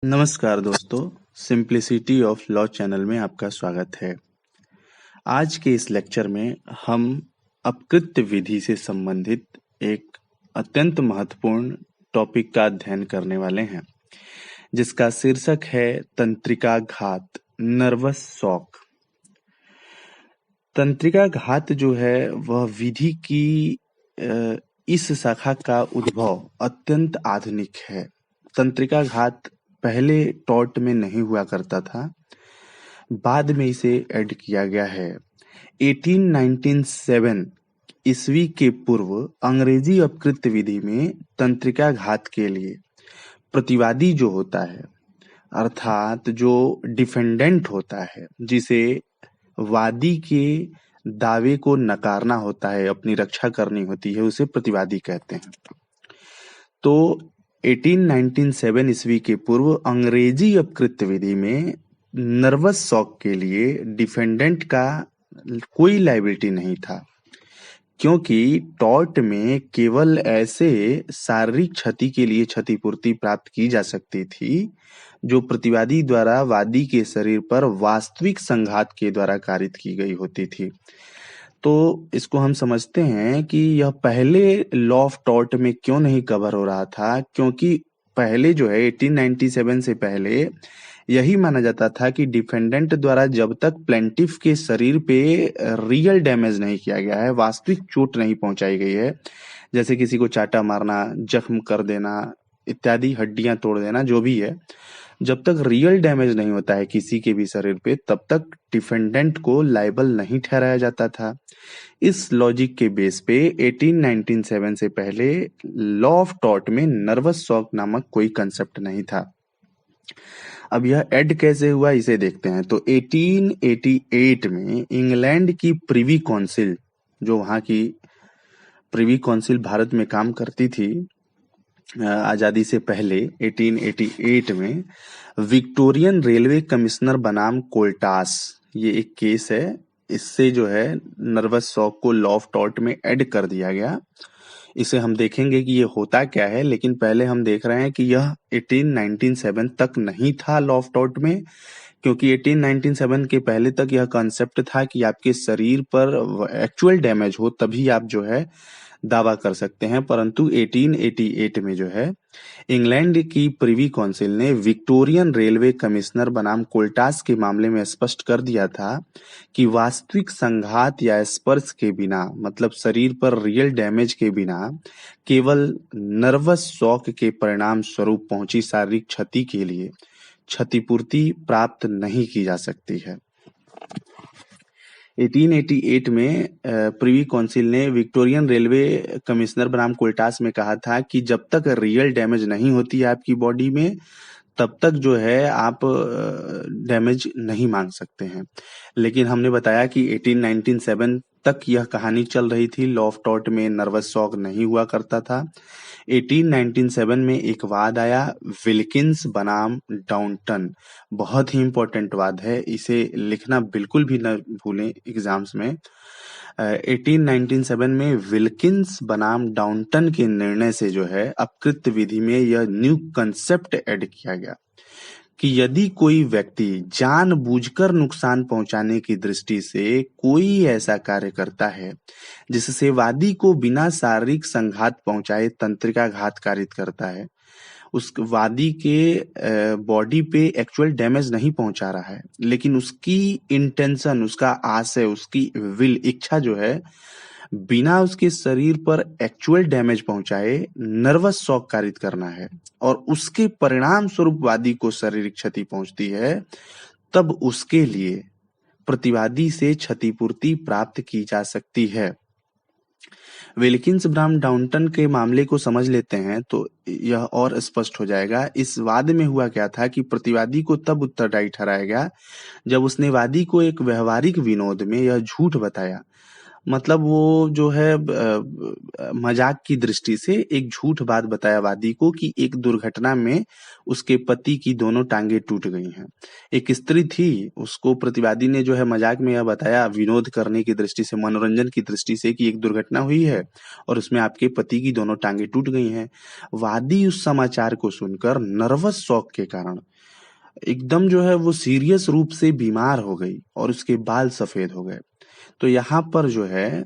नमस्कार दोस्तों, simplicity of law channel में आपका स्वागत है। आज के इस लेक्चर में हम अपकृत्य विधि से संबंधित एक अत्यंत महत्वपूर्ण टॉपिक का अध्ययन करने वाले हैं, जिसका शीर्षक है तंत्रिका घात, नर्वस शॉक। तंत्रिका घात जो है वह विधि की इस शाखा का उद्भव अत्यंत आधुनिक है। तंत्रिका घात पहले टॉर्ट में नहीं हुआ करता था, बाद में इसे ऐड किया गया है। 1897 ईस्वी के पूर्व अंग्रेजी अपकृत्य विधि में तंत्रिका घात के लिए प्रतिवादी जो होता है, अर्थात जो डिफेंडेंट होता है, जिसे वादी के दावे को नकारना होता है, अपनी रक्षा करनी होती है, उसे प्रतिवादी कहते हैं। तो 1897 ईस्वी के पूर्व अंग्रेजी अपकृत्य विधि में नर्वस शॉक के लिए डिफेंडेंट का कोई लायबिलिटी नहीं था, क्योंकि टॉर्ट में केवल ऐसे शारीरिक क्षति के लिए क्षतिपूर्ति प्राप्त की जा सकती थी जो प्रतिवादी द्वारा वादी के शरीर पर वास्तविक संघात के द्वारा कारित की गई होती थी। तो इसको हम समझते हैं कि यह पहले लॉ ऑफ टॉर्ट में क्यों नहीं कवर हो रहा था, क्योंकि पहले जो है 1897 से पहले यही माना जाता था कि डिफेंडेंट द्वारा जब तक प्लेंटिफ के शरीर पे रियल डैमेज नहीं किया गया है, वास्तविक चोट नहीं पहुंचाई गई है, जैसे किसी को चाटा मारना, जख्म कर देना इत्यादि, हड्डियां तोड़ देना, जो भी है, जब तक रियल डैमेज नहीं होता है किसी के भी शरीर पे, तब तक डिफेंडेंट को लायबल नहीं ठहराया जाता था। इस लॉजिक के बेस पे 1897 से पहले लॉ ऑफ टॉर्ट में नर्वस शॉक नामक कोई कंसेप्ट नहीं था। अब यह ऐड कैसे हुआ इसे देखते हैं। तो 1888 में इंग्लैंड की प्रिवी काउंसिल, जो वहां की प्रिवी काउंसिल भारत में काम करती थी आजादी से पहले, 1888 में विक्टोरियन रेलवे कमिश्नर बनाम कोल्टास, ये एक केस है, इससे जो है नर्वस शॉक को लॉ ऑफ टॉर्ट में ऐड कर दिया गया। इसे हम देखेंगे कि ये होता क्या है, लेकिन पहले हम देख रहे हैं कि यह 1897 तक नहीं था लॉ ऑफ टॉर्ट में, क्योंकि 1897 के पहले तक यह कॉन्सेप्ट था कि आपके शरीर पर एक्चुअल डैमेज हो तभी आप जो है दावा कर सकते हैं। परंतु 1888 में जो है इंग्लैंड की प्रिवी काउंसिल ने विक्टोरियन रेलवे कमिश्नर बनाम कोल्टास के मामले में स्पष्ट कर दिया था कि वास्तविक संघात या स्पर्श के बिना, मतलब शरीर पर रियल डैमेज के बिना, केवल नर्वस शॉक के परिणाम स्वरूप पहुंची शारीरिक क्षति के लिए क्षतिपूर्ति प्राप्त नहीं की जा सकती है। 1888 में प्रिवी काउंसिल ने विक्टोरियन रेलवे कमिश्नर बनाम कोल्टास में कहा था कि जब तक रियल डैमेज नहीं होती है आपकी बॉडी में, तब तक जो है आप डैमेज नहीं मांग सकते हैं। लेकिन हमने बताया कि 1897 तक यह कहानी चल रही थी, लॉ ऑफ टॉर्ट में नर्वस शॉक नहीं हुआ करता था। 1897 में एक वाद आया, विल्किंस बनाम डाउंटन। बहुत ही इंपॉर्टेंट वाद है, इसे लिखना बिल्कुल भी न भूलें एग्जाम्स में। 1897 में विल्किंस बनाम डाउंटन के निर्णय से जो है अपकृत्य विधि में यह न्यू कंसेप्ट ऐड किया गया कि यदि कोई व्यक्ति जानबूझकर नुकसान पहुंचाने की दृष्टि से कोई ऐसा कार्य करता है जिससे वादी को बिना शारीरिक संघात पहुंचाए तंत्रिका घात कारित करता है, उस वादी के बॉडी पे एक्चुअल डैमेज नहीं पहुंचा रहा है, लेकिन उसकी इंटेंशन, उसका आशय, उसकी विल, इच्छा जो है बिना उसके शरीर पर एक्चुअल डैमेज पहुंचाए नर्वस शॉक कारित करना है, और उसके परिणाम स्वरूप वादी को शारीरिक क्षति पहुंचती है, तब उसके लिए प्रतिवादी से क्षतिपूर्ति प्राप्त की जा सकती है। विल्किंस बनाम डाउंटन के मामले को समझ लेते हैं तो यह और स्पष्ट हो जाएगा। इस वाद में हुआ क्या था कि प्रतिवादी को तब उत्तरदायी ठहराया गया जब उसने वादी को एक व्यवहारिक विनोद में यह झूठ बताया, मतलब वो जो है मजाक की दृष्टि से एक झूठ बात बताया वादी को कि एक दुर्घटना में उसके पति की दोनों टांगे टूट गई हैं। एक स्त्री थी, उसको प्रतिवादी ने जो है मजाक में यह बताया, विनोद करने की दृष्टि से, मनोरंजन की दृष्टि से, कि एक दुर्घटना हुई है और उसमें आपके पति की दोनों टांगे टूट गई हैं। वादी उस समाचार को सुनकर नर्वस शॉक के कारण एकदम जो है वो सीरियस रूप से बीमार हो गई और उसके बाल सफेद हो गए। तो यहाँ पर जो है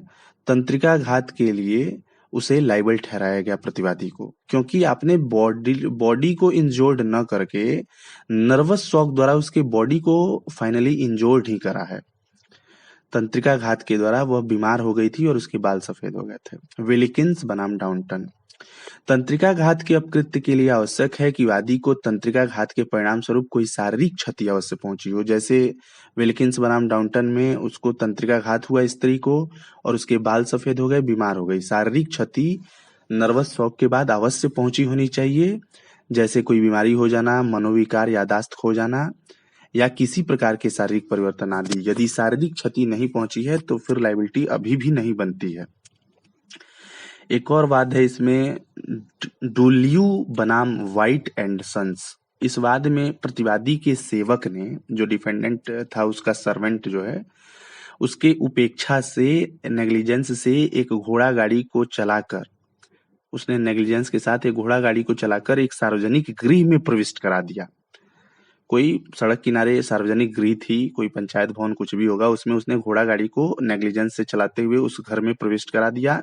तंत्रिकाघात के लिए उसे लाइबल ठहराया गया प्रतिवादी को, क्योंकि आपने बॉडी बॉडी को इंजोर्ड न करके नर्वस शॉक द्वारा उसके बॉडी को फाइनली इंजोर्ड ही करा है। तंत्रिकाघात के द्वारा वह बीमार हो गई थी और उसके बाल सफेद हो गए थे। विलिकिंस बनाम डाउंटन। तंत्रिकाघात के अपकृत्य के लिए आवश्यक है कि वादी को तंत्रिकाघात के परिणाम स्वरूप कोई शारीरिक क्षति अवश्य पहुंची हो। जैसे विल्किंस बनाम डाउंटन में उसको तंत्रिकाघात हुआ स्त्री को और उसके बाल सफेद हो गए, बीमार हो गई। शारीरिक क्षति नर्वस शॉक के बाद अवश्य पहुंची होनी चाहिए, जैसे कोई बीमारी हो जाना, मनोविकार, यादाश्त खो जाना या किसी प्रकार के शारीरिक परिवर्तन आदि। यदि शारीरिक क्षति नहीं पहुंची है तो फिर लायबिलिटी अभी भी नहीं बनती है। एक और वाद है इसमें, डुल्यू बनाम व्हाइट एंड सन्स। इस वाद में प्रतिवादी के सेवक ने, जो डिफेंडेंट था उसका सर्वेंट जो है, उसके उपेक्षा से, नेग्लिजेंस से एक घोड़ा गाड़ी को चलाकर, उसने नेग्लिजेंस के साथ एक घोड़ा गाड़ी को चलाकर एक सार्वजनिक गृह में प्रविष्ट करा दिया। कोई सड़क किनारे सार्वजनिक गृह थी, कोई पंचायत भवन कुछ भी होगा, उसमें उसने घोड़ा गाड़ी को नेग्लिजेंस से चलाते हुए उस घर में प्रविष्ट करा दिया।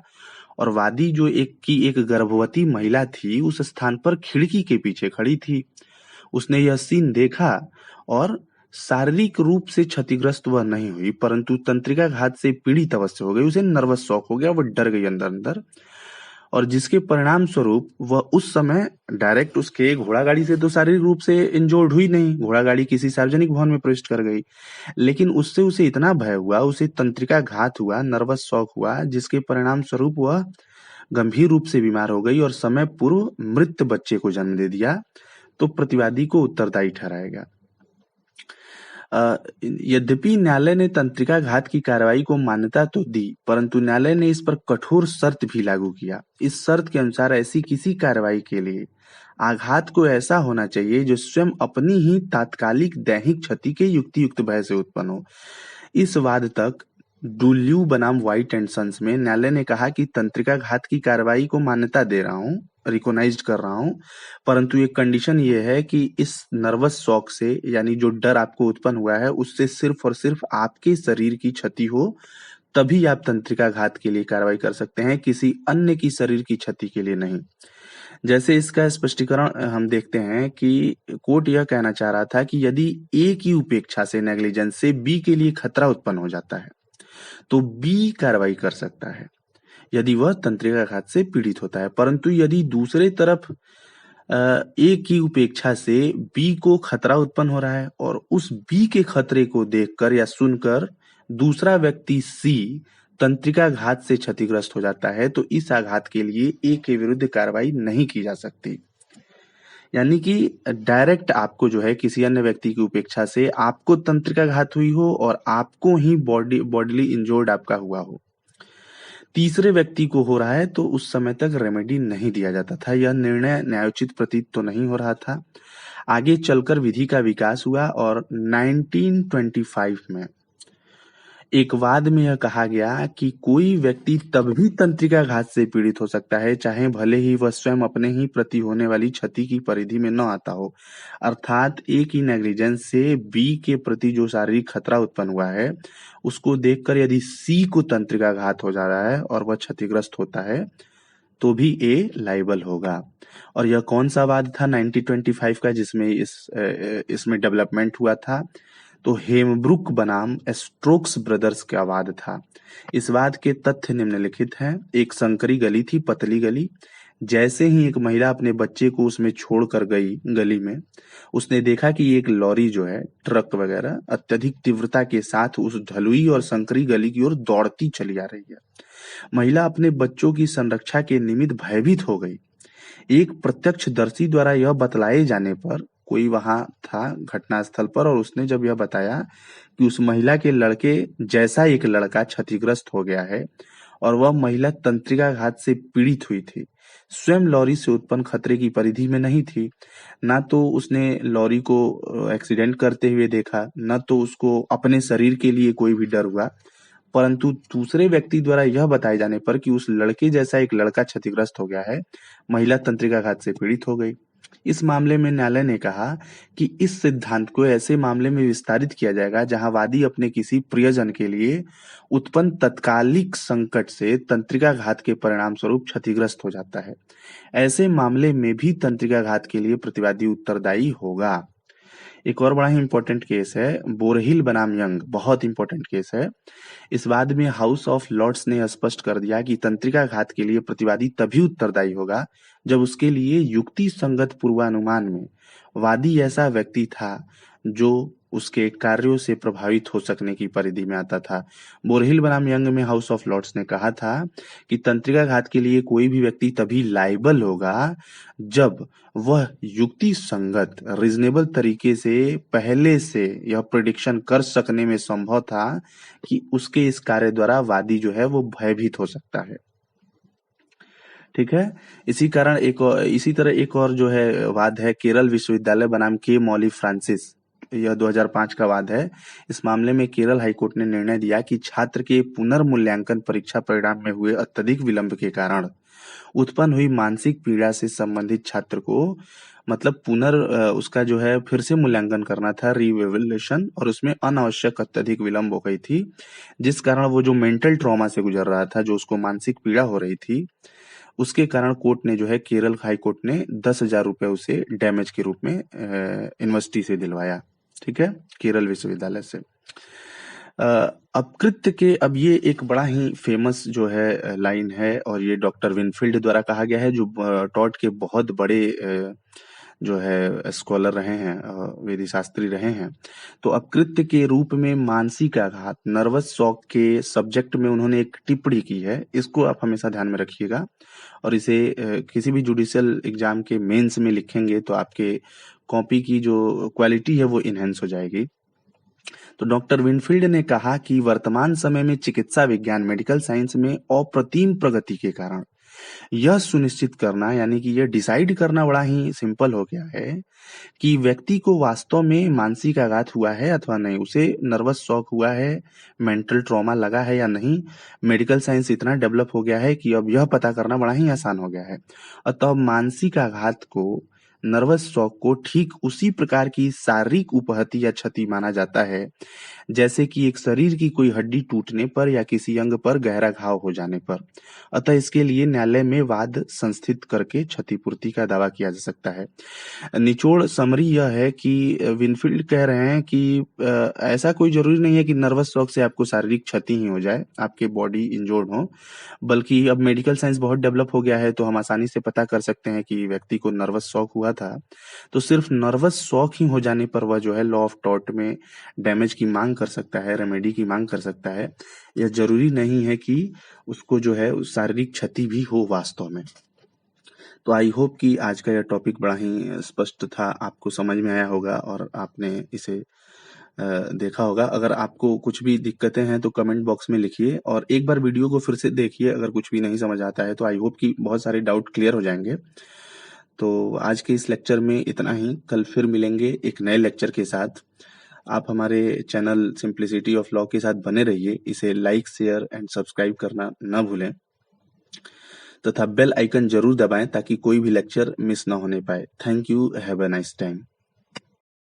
और वादी जो एक गर्भवती महिला थी उस स्थान पर खिड़की के पीछे खड़ी थी। उसने यह सीन देखा और शारीरिक रूप से क्षतिग्रस्त वह नहीं हुई, परंतु तंत्रिकाघात से पीड़ित अवश्य हो गई। उसे नर्वस शॉक हो गया, वह डर गई अंदर अंदर, और जिसके परिणाम स्वरूप वह उस समय डायरेक्ट उसके घोड़ा गाड़ी से तो शारीरिक रूप से इंजोर्ड हुई नहीं, घोड़ा गाड़ी किसी सार्वजनिक भवन में प्रविष्ट कर गई, लेकिन उससे उसे इतना भय हुआ, उसे तंत्रिकाघात हुआ, नर्वस शॉक हुआ, जिसके परिणाम स्वरूप वह गंभीर रूप से बीमार हो गई और समय पूर्व मृत बच्चे को जन्म दे दिया। तो प्रतिवादी को उत्तरदायी ठहराएगा। यद्यपि न्यायालय ने तंत्रिकाघात की कार्रवाई को मान्यता तो दी, परंतु न्यायालय ने इस पर कठोर शर्त भी लागू किया। इस शर्त के अनुसार ऐसी किसी कार्रवाई के लिए आघात को ऐसा होना चाहिए जो स्वयं अपनी ही तात्कालिक दैहिक क्षति के युक्तियुक्त भय से उत्पन्न हो। इस वाद तक डुल्यू बनाम व्हाइट एंड सन्स में न्यायालय ने कहा कि तंत्रिकाघात की कार्रवाई को मान्यता दे रहा हूं, रिकॉग्नाइज्ड कर रहा हूं, परंतु एक कंडीशन ये है कि इस नर्वस शॉक से, यानी जो डर आपको उत्पन्न हुआ है, उससे सिर्फ और सिर्फ आपके शरीर की क्षति हो, तभी आप तंत्रिकाघात के लिए कार्रवाई कर सकते हैं, किसी अन्य की शरीर की क्षति के लिए नहीं। जैसे इसका स्पष्टीकरण हम देखते हैं कि कोर्ट यह कहना चाह रहा था कि यदि ए की उपेक्षा से, नेग्लिजेंस से, बी के लिए खतरा उत्पन्न हो जाता है तो बी कार्रवाई कर सकता है यदि वह तंत्रिकाघात से पीड़ित होता है, परंतु यदि दूसरे तरफ ए की उपेक्षा से बी को खतरा उत्पन्न हो रहा है और उस बी के खतरे को देखकर या सुनकर दूसरा व्यक्ति सी तंत्रिकाघात से क्षतिग्रस्त हो जाता है, तो इस आघात के लिए ए के विरुद्ध कार्रवाई नहीं की जा सकती। यानी कि डायरेक्ट आपको जो है किसी अन्य व्यक्ति की उपेक्षा से आपको तंत्रिकाघात हुई हो और आपको ही बॉडीली इंजोर्ड आपका हुआ हो, तीसरे व्यक्ति को हो रहा है, तो उस समय तक रेमेडी नहीं दिया जाता था। यह निर्णय न्यायोचित प्रतीत तो नहीं हो रहा था। आगे चलकर विधि का विकास हुआ और 1925 में एक वाद में यह कहा गया कि कोई व्यक्ति तब भी तंत्रिकाघात से पीड़ित हो सकता है चाहे भले ही वह स्वयं अपने ही प्रति होने वाली क्षति की परिधि में न आता हो। अर्थात ए की नेग्लिजेंस से बी के प्रति जो शारीरिक खतरा उत्पन्न हुआ है उसको देखकर यदि सी को तंत्रिकाघात हो जा रहा है और वह क्षतिग्रस्त होता है तो भी ए लाइबल होगा। और यह कौन सा वाद था 1925 का जिसमें इसमें डेवलपमेंट हुआ था? तो हेमब्रुक बनाम स्ट्रोक्स ब्रदर्स का वाद था। इस वाद के तथ्य निम्नलिखित हैं। एक संकरी गली थी, पतली गली। जैसे ही एक महिला अपने बच्चे को उसमें छोड़कर गई गली में, उसने देखा कि एक लॉरी जो है, ट्रक वगैरह, अत्यधिक तीव्रता के साथ उस ढलुई और संकरी गली की ओर दौड़ती चली आ रही है। महिला अपने बच्चों की संरक्षा के निमित्त भयभीत हो गई। एक प्रत्यक्षदर्शी द्वारा यह बतलाए जाने पर कोई वहां था घटनास्थल पर, और उसने जब यह बताया कि उस महिला के लड़के जैसा एक लड़का क्षतिग्रस्त हो गया है और वह महिला तंत्रिकाघात से पीड़ित हुई थी, स्वयं लॉरी से उत्पन्न खतरे की परिधि में नहीं थी। ना तो उसने लॉरी को एक्सीडेंट करते हुए देखा, न तो उसको अपने शरीर के लिए कोई भी डर हुआ, परंतु दूसरे व्यक्ति द्वारा यह बताए जाने पर कि उस लड़के जैसा एक लड़का क्षतिग्रस्त हो गया है, महिला तंत्रिकाघात से पीड़ित हो गई। इस मामले में न्यायालय ने कहा कि इस सिद्धांत को ऐसे मामले में विस्तारित किया जाएगा जहां वादी अपने किसी प्रियजन के लिए उत्पन्न तत्कालिक संकट से तंत्रिकाघात के परिणाम स्वरूप क्षतिग्रस्त हो जाता है। ऐसे मामले में भी तंत्रिकाघात के लिए प्रतिवादी उत्तरदायी होगा। एक और बड़ा ही इंपॉर्टेंट केस है बोरहिल बनाम यंग, बहुत इंपॉर्टेंट केस है। इस वाद में हाउस ऑफ लॉर्ड्स ने स्पष्ट कर दिया कि तंत्रिकाघात के लिए प्रतिवादी तभी उत्तरदायी होगा जब उसके लिए युक्ति संगत पूर्वानुमान में वादी ऐसा व्यक्ति था जो उसके कार्यों से प्रभावित हो सकने की परिधि में आता था। बोरहिल बनाम यंग में हाउस ऑफ लॉर्ड्स ने कहा था कि तंत्रिकाघात के लिए कोई भी व्यक्ति तभी लायबल होगा जब वह युक्ति संगत रीजनेबल तरीके से पहले से यह प्रिडिक्शन कर सकने में संभव था कि उसके इस कार्य द्वारा वादी जो है वो भयभीत हो सकता है। ठीक है। इसी तरह एक और जो है वाद है केरल विश्वविद्यालय बनाम के मौली फ्रांसिस, यह 2005 का वाद है। इस मामले में केरल हाईकोर्ट ने निर्णय दिया कि छात्र के पुनर्मूल्यांकन परीक्षा परिणाम में हुए अत्यधिक विलंब के कारण उत्पन्न हुई मानसिक पीड़ा से संबंधित छात्र को मतलब उसका जो है फिर से मूल्यांकन करना था, रीवैल्यूएशन, और उसमें अनावश्यक अत्यधिक विलंब हो गई थी, जिस कारण वो जो मेंटल ट्रॉमा से गुजर रहा था, जो उसको मानसिक पीड़ा हो रही थी, उसके कारण कोर्ट ने जो है केरल हाई कोर्ट ने 10,000 रुपए उसे डैमेज के रूप में यूनिवर्सिटी से दिलवाया। ठीक है, केरल विश्वविद्यालय से। अपकृत्य के अब ये एक बड़ा ही फेमस जो है लाइन है, और ये डॉक्टर विनफील्ड द्वारा कहा गया है, जो टॉट के बहुत बड़े जो है स्कॉलर रहे हैं, वेदी शास्त्री रहे हैं। तो अपकृत्य के रूप में मानसिक आघात, नर्वस शॉक के सब्जेक्ट में उन्होंने एक टिप्पणी की है, इसको आप हमेशा ध्यान में रखिएगा, और इसे किसी भी जुडिशियल एग्जाम के मेंस में लिखेंगे तो आपके कॉपी की जो क्वालिटी है वो इनहेंस हो जाएगी। तो डॉक्टर विनफील्ड ने कहा कि वर्तमान समय में चिकित्सा विज्ञान मेडिकल साइंस में अप्रतिम प्रगति के कारण यह सुनिश्चित करना, यानी कि यह डिसाइड करना बड़ा ही सिंपल हो गया है कि व्यक्ति को वास्तव में मानसिक आघात हुआ है अथवा नहीं, उसे नर्वस शॉक हुआ है, मेंटल ट्रॉमा लगा है या नहीं। मेडिकल साइंस इतना डेवलप हो गया है कि अब यह पता करना बड़ा ही आसान हो गया है। अतः मानसिक आघात को, नर्वस शॉक को ठीक उसी प्रकार की शारीरिक उपहति या क्षति माना जाता है जैसे कि एक शरीर की कोई हड्डी टूटने पर या किसी अंग पर गहरा घाव हो जाने पर। अतः इसके लिए न्यायालय में वाद संस्थित करके क्षतिपूर्ति का दावा किया जा सकता है। निचोड़ समरी यह है कि विनफील्ड कह रहे हैं कि ऐसा कोई जरूरी नहीं है कि नर्वस शॉक से आपको शारीरिक क्षति ही हो जाए, आपके बॉडी इंजोर्ड हो, बल्कि अब मेडिकल साइंस बहुत डेवलप हो गया है तो हम आसानी से पता कर सकते हैं कि व्यक्ति को नर्वस शॉक हुआ था, तो सिर्फ नर्वस शॉक ही हो जाने पर वह जो है लॉ ऑफ टॉर्ट में डैमेज की मांग कर सकता है, रेमेडी की मांग कर सकता है। यह जरूरी नहीं है कि उसको जो है शारीरिक क्षति भी हो वास्तव में। तो आई होप कि आज का यह टॉपिक बड़ा ही स्पष्ट था, आपको समझ में आया होगा और आपने इसे देखा होगा। अगर आपको कुछ भी दिक्कतें हैं तो कमेंट बॉक्स में लिखिए, और एक बार वीडियो को फिर से देखिए। अगर कुछ भी नहीं समझ आता है तो आई होप कि बहुत सारे डाउट क्लियर हो जाएंगे। तो आज के इस लेक्चर में इतना ही, कल फिर मिलेंगे एक नए लेक्चर के साथ। आप हमारे चैनल सिंप्लिसिटी ऑफ लॉ के साथ बने रहिए, इसे लाइक, शेयर एंड सब्सक्राइब करना न भूलें, तथा बेल आइकन जरूर दबाएं ताकि कोई भी लेक्चर मिस न होने पाए। Thank you, have a nice time.